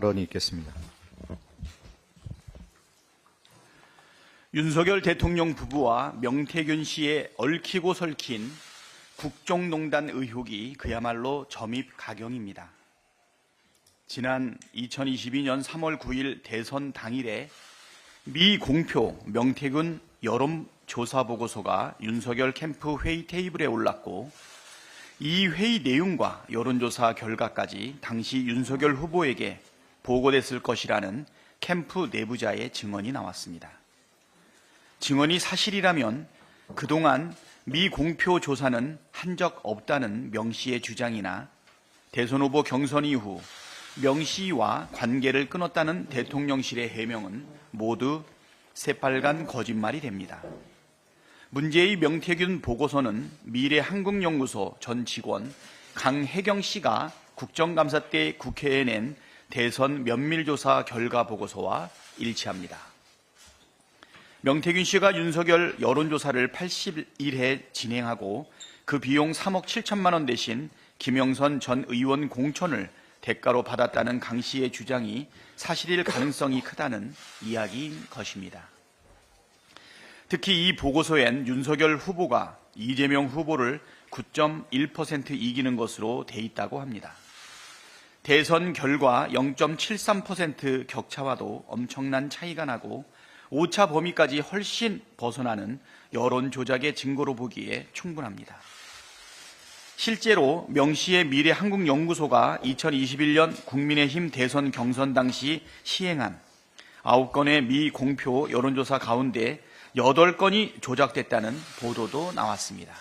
발언이 있겠습니다. 윤석열 대통령 부부와 명태균 씨의 얽히고 설킨 국정농단 의혹이 그야말로 점입가경입니다. 지난 2022년 3월 9일 대선 당일에 미 공표 명태균 여론조사 보고서가 윤석열 캠프 회의 테이블에 올랐고, 이 회의 내용과 여론조사 결과까지 당시 윤석열 후보에게 보고됐을 것이라는 캠프 내부자의 증언이 나왔습니다. 증언이 사실이라면 그동안 미 공표 조사는 한 적 없다는 명 씨의 주장이나 대선 후보 경선 이후 명 씨와 관계를 끊었다는 대통령실의 해명은 모두 새빨간 거짓말이 됩니다. 문제의 명태균 보고서는 미래한국연구소 전 직원 강혜경 씨가 국정감사 때 국회에 낸 대선 면밀조사 결과 보고서와 일치합니다. 명태균 씨가 윤석열 여론조사를 81회 진행하고 그 비용 3억 7천만 원 대신 김영선 전 의원 공천을 대가로 받았다는 강 씨의 주장이 사실일 가능성이 크다는 이야기인 것입니다. 특히 이 보고서엔 윤석열 후보가 이재명 후보를 9.1% 이기는 것으로 돼 있다고 합니다. 대선 결과 0.73% 격차와도 엄청난 차이가 나고 오차 범위까지 훨씬 벗어나는 여론 조작의 증거로 보기에 충분합니다. 실제로 명 씨의 미래한국연구소가 2021년 국민의힘 대선 경선 당시 시행한 9건의 미공표 여론조사 가운데 8건이 조작됐다는 보도도 나왔습니다.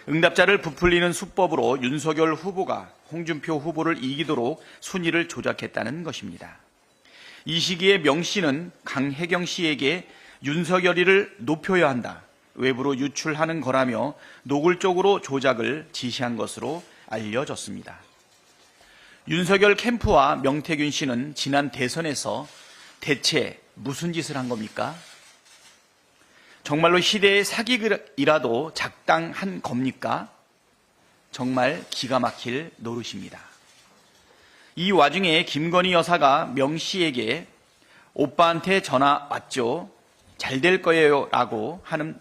응답자를 부풀리는 수법으로 윤석열 후보가 홍준표 후보를 이기도록 순위를 조작했다는 것입니다. 이 시기에 명 씨는 강혜경 씨에게 윤석열이를 높여야 한다, 외부로 유출하는 거라며 노골적으로 조작을 지시한 것으로 알려졌습니다. 윤석열 캠프와 명태균 씨는 지난 대선에서 대체 무슨 짓을 한 겁니까? 정말로 시대의 사기이라도 작당한 겁니까? 정말 기가 막힐 노릇입니다. 이 와중에 김건희 여사가 명 씨에게 오빠한테 전화 왔죠? 잘 될 거예요 라고 하는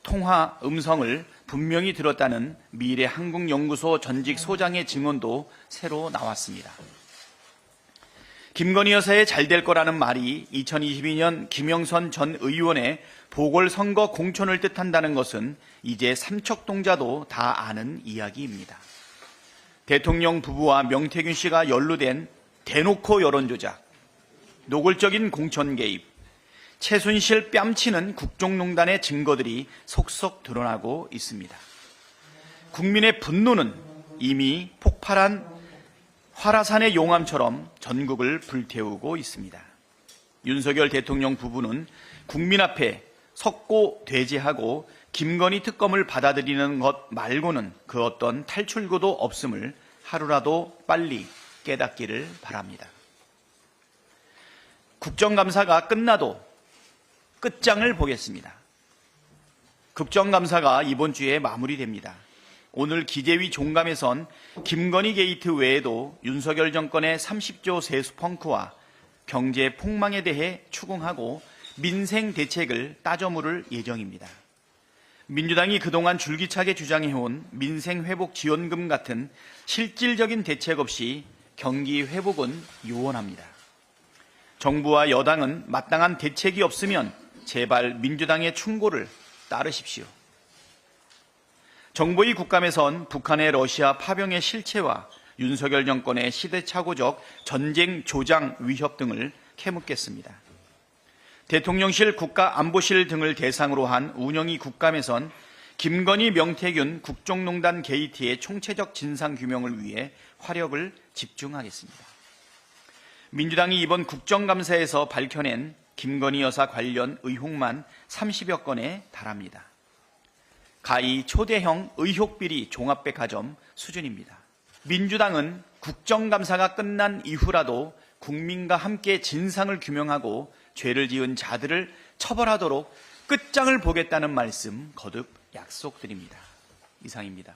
통화 음성을 분명히 들었다는 미래한국연구소 전직 소장의 증언도 새로 나왔습니다. 김건희 여사의 잘 될 거라는 말이 2022년 김영선 전 의원의 보궐선거 공천을 뜻한다는 것은 이제 삼척동자도 다 아는 이야기입니다. 대통령 부부와 명태균 씨가 연루된 대놓고 여론조작, 노골적인 공천 개입, 최순실 뺨치는 국정농단의 증거들이 속속 드러나고 있습니다. 국민의 분노는 이미 폭발한 화라산의 용암처럼 전국을 불태우고 있습니다. 윤석열 대통령 부부는 국민 앞에 석고 대제하고 김건희 특검을 받아들이는 것 말고는 그 어떤 탈출구도 없음을 하루라도 빨리 깨닫기를 바랍니다. 국정감사가 끝나도 끝장을 보겠습니다. 국정감사가 이번 주에 마무리됩니다. 오늘 기재위 종감에선 김건희 게이트 외에도 윤석열 정권의 30조 세수 펑크와 경제 폭망에 대해 추궁하고 민생 대책을 따져 물을 예정입니다. 민주당이 그동안 줄기차게 주장해온 민생회복지원금 같은 실질적인 대책 없이 경기 회복은 요원합니다. 정부와 여당은 마땅한 대책이 없으면 제발 민주당의 충고를 따르십시오. 정보위 국감에선 북한의 러시아 파병의 실체와 윤석열 정권의 시대착오적 전쟁 조장 위협 등을 캐묻겠습니다. 대통령실 국가안보실 등을 대상으로 한 운영위 국감에선 김건희 명태균 국정농단 게이트의 총체적 진상규명을 위해 화력을 집중하겠습니다. 민주당이 이번 국정감사에서 밝혀낸 김건희 여사 관련 의혹만 30여 건에 달합니다. 가히 초대형 의혹비리 종합백화점 수준입니다. 민주당은 국정감사가 끝난 이후라도 국민과 함께 진상을 규명하고 죄를 지은 자들을 처벌하도록 끝장을 보겠다는 말씀 거듭 약속드립니다. 이상입니다.